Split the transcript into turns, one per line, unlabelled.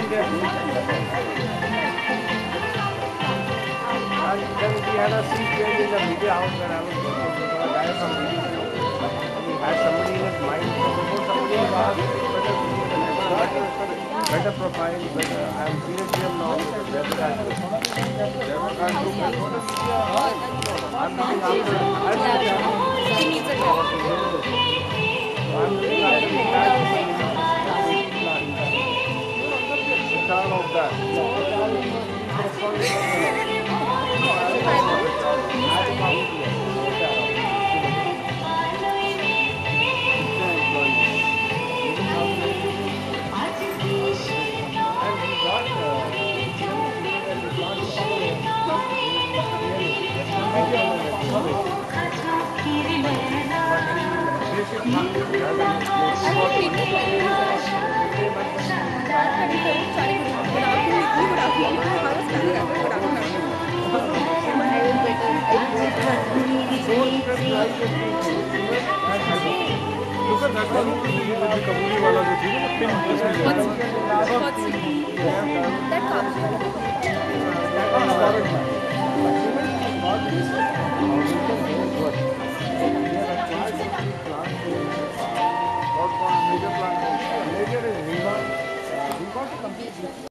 Then we had a seat where in the media house where I was working. So a guy from media, he had somebody in his mind. So before somebody was asked, better profile, better. I am senior GM now. I'm looking after. I'm looking after of that.
Look at that one. Kabuli wala jo thi na pin उसमें